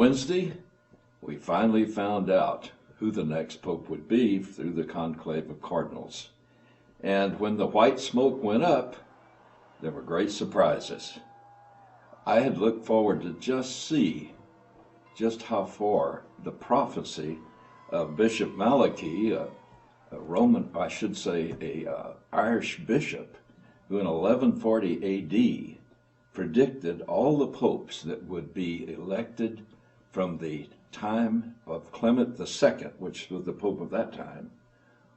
Wednesday, we finally found out who the next pope would be through the conclave of cardinals. And when the white smoke went up, there were great surprises. I had looked forward to just see just how far the prophecy of Bishop Malachi, a Roman, I should say, a Irish bishop, who in 1140 A.D. predicted all the popes that would be elected from the time of Clement II, which was the pope of that time,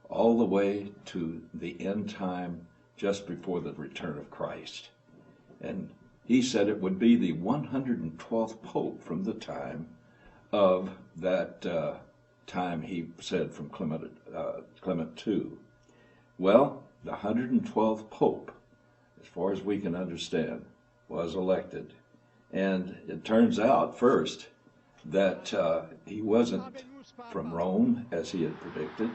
all the way to the end time just before the return of Christ. And he said it would be the 112th pope from the time of that time, he said, from Clement II. Well, the 112th pope, as far as we can understand, was elected. And it turns out, first, that he wasn't from Rome, as he had predicted.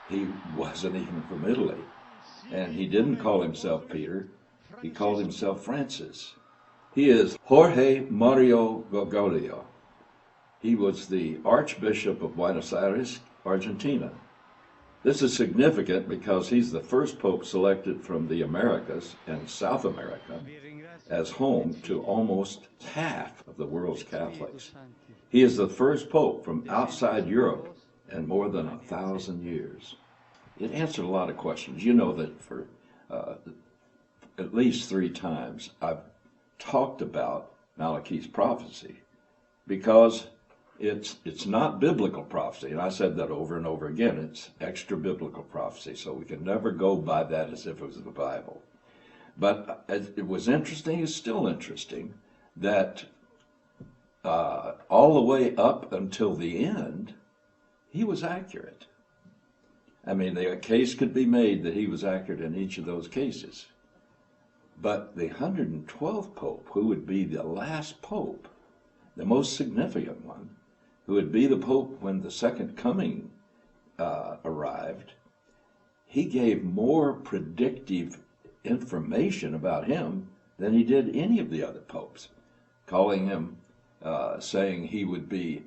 He wasn't even from Italy. And he didn't call himself Peter. He called himself Francis. He is Jorge Mario Bergoglio. He was the Archbishop of Buenos Aires, Argentina. This is significant because he's the first pope selected from the Americas and South America as home to almost half of the world's Catholics. He is the first pope from outside Europe in more than 1,000 years. It answered a lot of questions. You know that for at least 3 times I've talked about Malachi's prophecy because it's not biblical prophecy, and I said that over and over again. It's extra biblical prophecy, so we can never go by that as if it was the Bible. But it was interesting, it's still interesting, that all the way up until the end, he was accurate. I mean, the case could be made that he was accurate in each of those cases. But the 112th pope, who would be the last pope, the most significant one, who would be the pope when the second coming arrived, he gave more predictive information about him than he did any of the other popes, calling him, saying he would be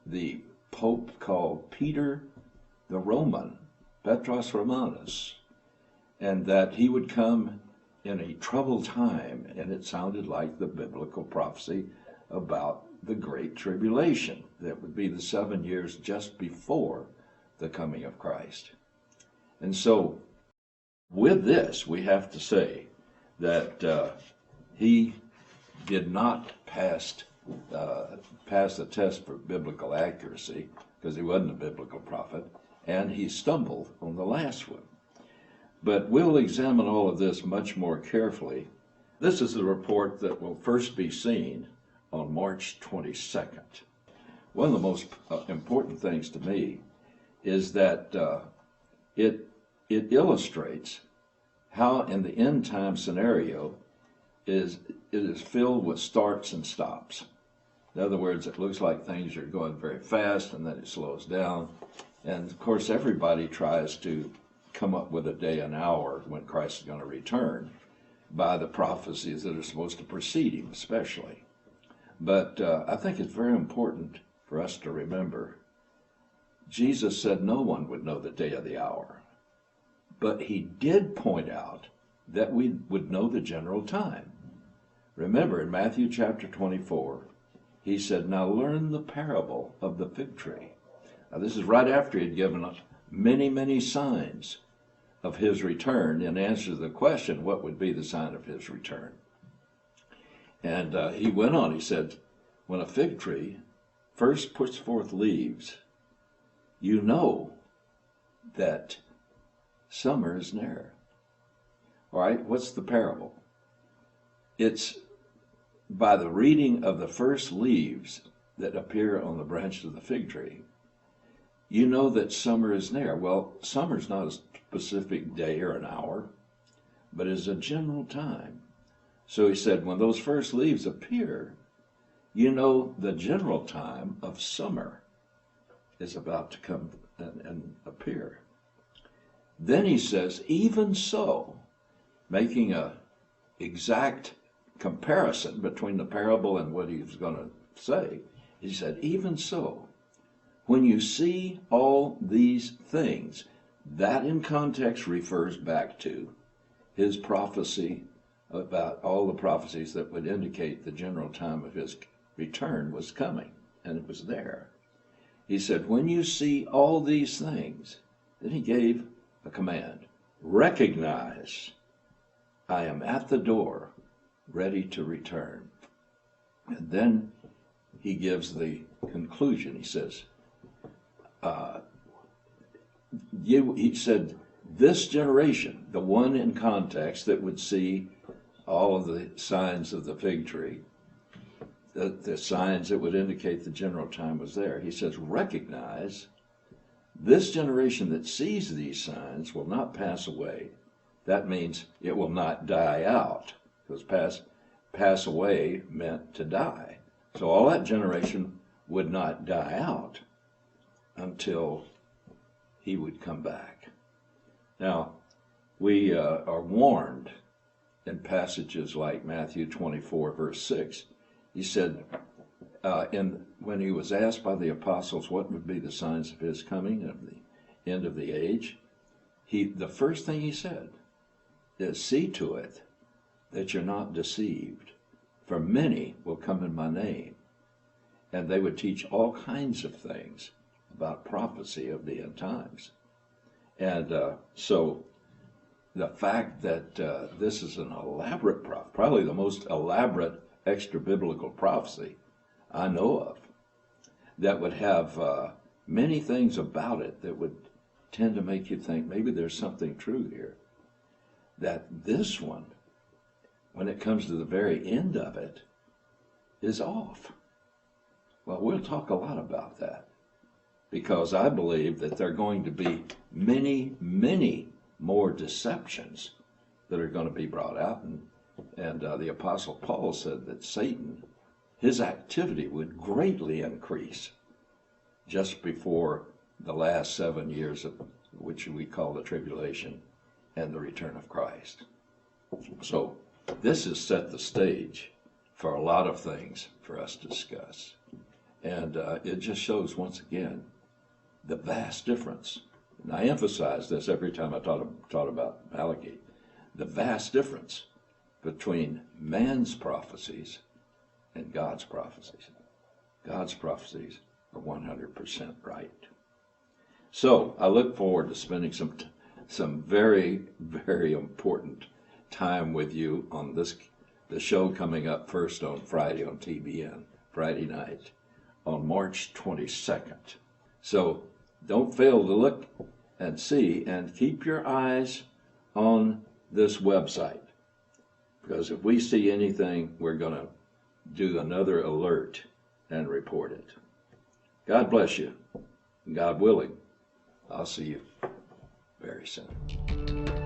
the pope called Peter the Roman, Petros Romanus, and that he would come in a troubled time, and it sounded like the biblical prophecy about the Great Tribulation. That would be the 7 years just before the coming of Christ. And so, with this, we have to say that he did not pass the test for biblical accuracy, because he wasn't a biblical prophet, and he stumbled on the last one. But we'll examine all of this much more carefully. This is the report that will first be seen on March 22nd. One of the most important things to me is that it illustrates how in the end time scenario it is filled with starts and stops. In other words, it looks like things are going very fast and then it slows down. And of course, everybody tries to come up with a day and hour when Christ is going to return by the prophecies that are supposed to precede him, especially. But I think it's very important for us to remember, Jesus said no one would know the day or the hour. But he did point out that we would know the general time. Remember, in Matthew chapter 24, he said, now learn the parable of the fig tree. Now this is right after he had given us many, many signs of his return in answer to the question, what would be the sign of his return? And he went on, he said, when a fig tree first puts forth leaves, you know that summer is near. All right, what's the parable? It's by the reading of the first leaves that appear on the branch of the fig tree, you know that summer is near. Well, summer's not a specific day or an hour, but is a general time. So he said, when those first leaves appear, you know the general time of summer is about to come and appear. Then he says, even so, making a exact comparison between the parable and what he was going to say. He said, even so, when you see all these things, that in context refers back to his prophecy about all the prophecies that would indicate the general time of his return was coming, and it was there. He said, when you see all these things, then he gave a command, recognize I am at the door, ready to return. And then he gives the conclusion. He says, he said, this generation, the one in context that would see all of the signs of the fig tree, the signs that would indicate the general time was there. He says, recognize this generation that sees these signs will not pass away. That means it will not die out, because pass away meant to die. So all that generation would not die out until he would come back. Now, we are warned in passages like Matthew 24, verse 6. He said, when he was asked by the apostles what would be the signs of his coming and of the end of the age, the first thing he said is, see to it that you're not deceived, for many will come in my name. And they would teach all kinds of things about prophecy of the end times. And so the fact that this is an elaborate prophecy, probably the most elaborate extra-biblical prophecy I know of, that would have many things about it that would tend to make you think maybe there's something true here. That this one, when it comes to the very end of it, is off. Well, we'll talk a lot about that, because I believe that there are going to be many, many more deceptions that are going to be brought out. And the Apostle Paul said that Satan, his activity would greatly increase just before the last 7 years, of which we call the tribulation and the return of Christ. So this has set the stage for a lot of things for us to discuss. And it just shows, once again, the vast difference. And I emphasize this every time I taught about Malachi, the vast difference between man's prophecies and God's prophecies. God's prophecies are 100% right. So I look forward to spending some very, very important time with you on the show coming up first on Friday on TBN, Friday night, on March 22nd. So don't fail to look and see, and keep your eyes on this website, because if we see anything, we're going to do another alert and report it. God bless you. God willing, I'll see you very soon.